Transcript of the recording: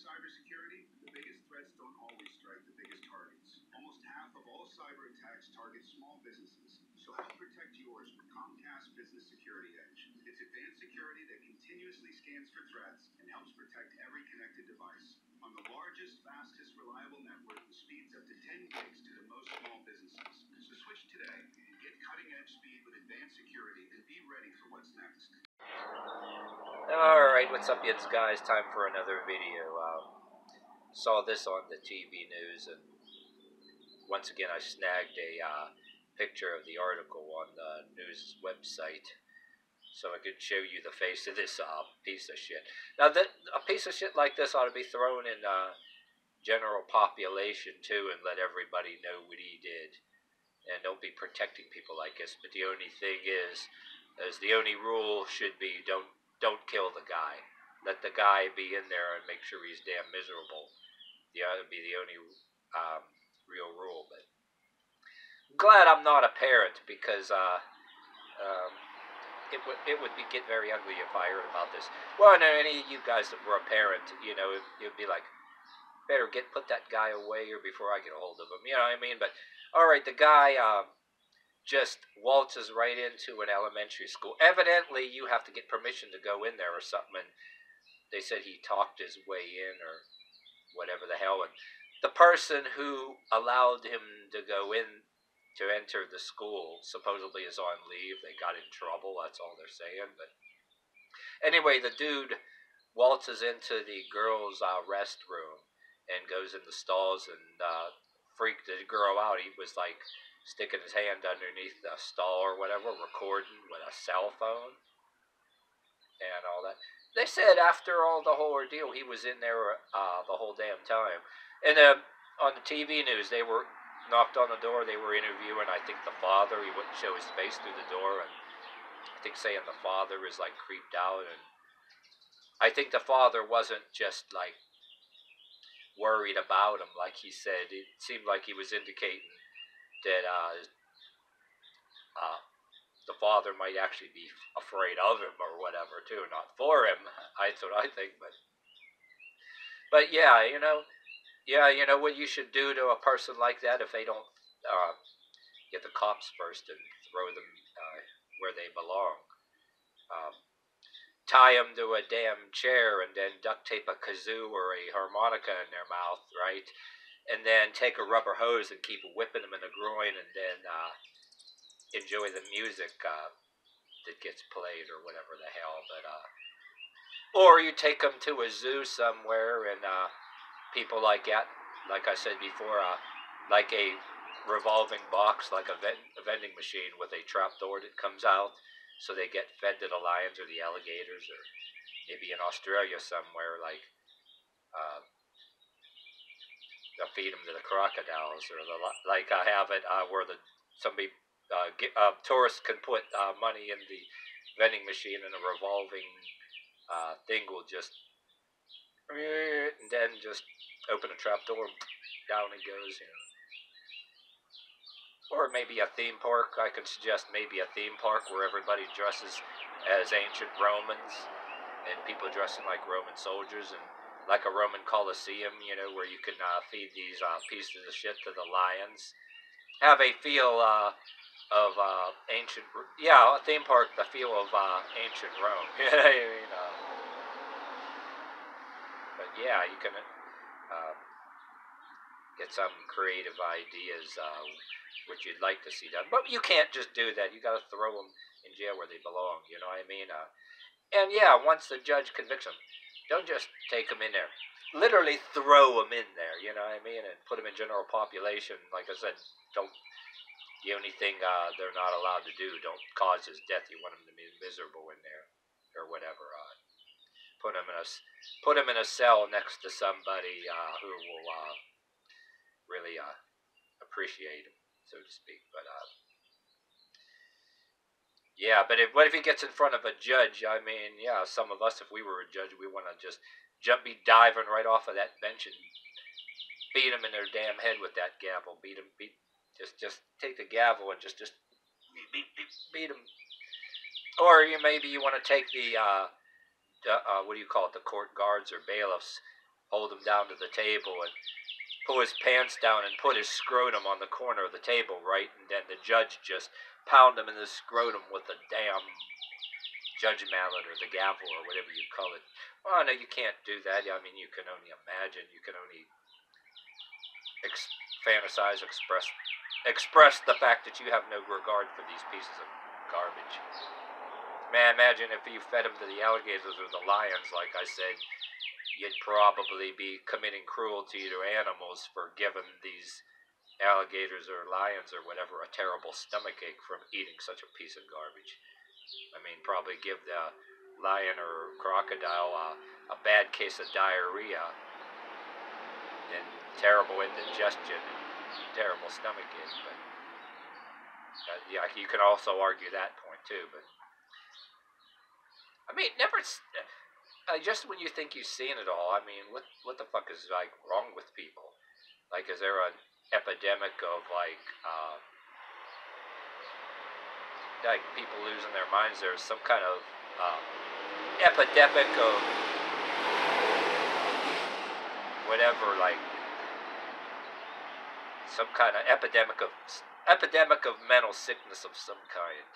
cybersecurity, the biggest threats don't always strike the biggest targets. Almost half of all cyber attacks target small businesses. So help protect yours with Comcast Business Security Edge. It's advanced security that continuously scans for threats and helps protect every connected device. On the largest, fastest, reliable network with speeds up to 10 gigs to the most small businesses. So switch today and get cutting-edge speed with advanced security and be ready for what's next. Alright, what's up, yins guys? Time for another video. Saw this on the TV news, and once again I snagged a picture of the article on the news website so I could show you the face of this piece of shit. Now, a piece of shit like this ought to be thrown in general population too, and let everybody know what he did. And don't be protecting people like this. But the only thing is the only rule should be don't kill the guy. Let the guy be in there and make sure he's damn miserable. That would be the only real rule. But I'm glad I'm not a parent, because it would get very ugly if I heard about this. Well, no, any of you guys that were a parent, you know, it'd be like, better put that guy away or before I get a hold of him. You know what I mean? But all right, the guy just waltzes right into an elementary school. Evidently, you have to get permission to go in there or something. And they said he talked his way in or whatever the hell. And the person who allowed him to go in to enter the school supposedly is on leave. They got in trouble. That's all they're saying. But anyway, the dude waltzes into the girls' restroom and goes in the stalls and freaked the girl out. He was like sticking his hand underneath the stall or whatever, recording with a cell phone and all that. They said after all the whole ordeal, he was in there the whole damn time. And on the TV news, they were knocked on the door. They were interviewing, I think, the father. He wouldn't show his face through the door, and I think saying the father is like creeped out. And I think the father wasn't just like worried about him, like he said. It seemed like he was indicating that the father might actually be afraid of him or whatever too, not for him. That's what I think. But yeah, you know what you should do to a person like that if they don't get the cops first and throw them where they belong. Tie them to a damn chair and then duct tape a kazoo or a harmonica in their mouth, right? And then take a rubber hose and keep whipping them in the groin, and then enjoy the music that gets played or whatever the hell. But or you take them to a zoo somewhere, and people like that, like I said before, like a revolving box, like a vending machine with a trap door that comes out, so they get fed to the lions or the alligators, or maybe in Australia somewhere, like they'll feed them to the crocodiles, or like I have it where somebody tourists can put money in the vending machine, and a revolving thing will just and then just open a trap door, down it goes, you know. Or maybe a theme park. I could suggest maybe a theme park where everybody dresses as ancient Romans, and people dressing like Roman soldiers, and like a Roman Colosseum, you know, where you can feed these pieces of shit to the lions. Have a feel of ancient, a theme park, the feel of ancient Rome. You know what I mean? But yeah, you can get some creative ideas what you'd like to see done. But you can't just do that. You got to throw them in jail where they belong. You know what I mean? And yeah, once the judge convicts them, don't just take them in there. Literally throw them in there. You know what I mean? And put them in general population. Like I said, don't. The only thing they're not allowed to do, don't cause his death. You want them to be miserable in there, or whatever. Put them in a cell next to somebody who will really appreciate him, so to speak. But yeah. But what if he gets in front of a judge? I mean, yeah, some of us, if we were a judge, we want to just be diving right off of that bench and beat them in their damn head with that gavel. Just take the gavel and just beat them. Or maybe you want to take the what do you call it? The court guards or bailiffs, hold him down to the table and pull his pants down and put his scrotum on the corner of the table, right? And then the judge just pound him in the scrotum with the damn judge mallet or the gavel or whatever you call it. Well, no, you can't do that. I mean, you can only imagine. You can only fantasize, express the fact that you have no regard for these pieces of garbage. Man, imagine if you fed them to the alligators or the lions, like I said, you'd probably be committing cruelty to animals for giving these alligators or lions or whatever a terrible stomachache from eating such a piece of garbage. I mean, probably give the lion or crocodile a bad case of diarrhea and terrible indigestion and terrible stomachache. But yeah, you can also argue that point too. But I mean, never. Just when you think you've seen it all, I mean, what the fuck is like wrong with people? Like, is there an epidemic of like people losing their minds? There's some kind of epidemic of whatever, like some kind of epidemic of mental sickness of some kind.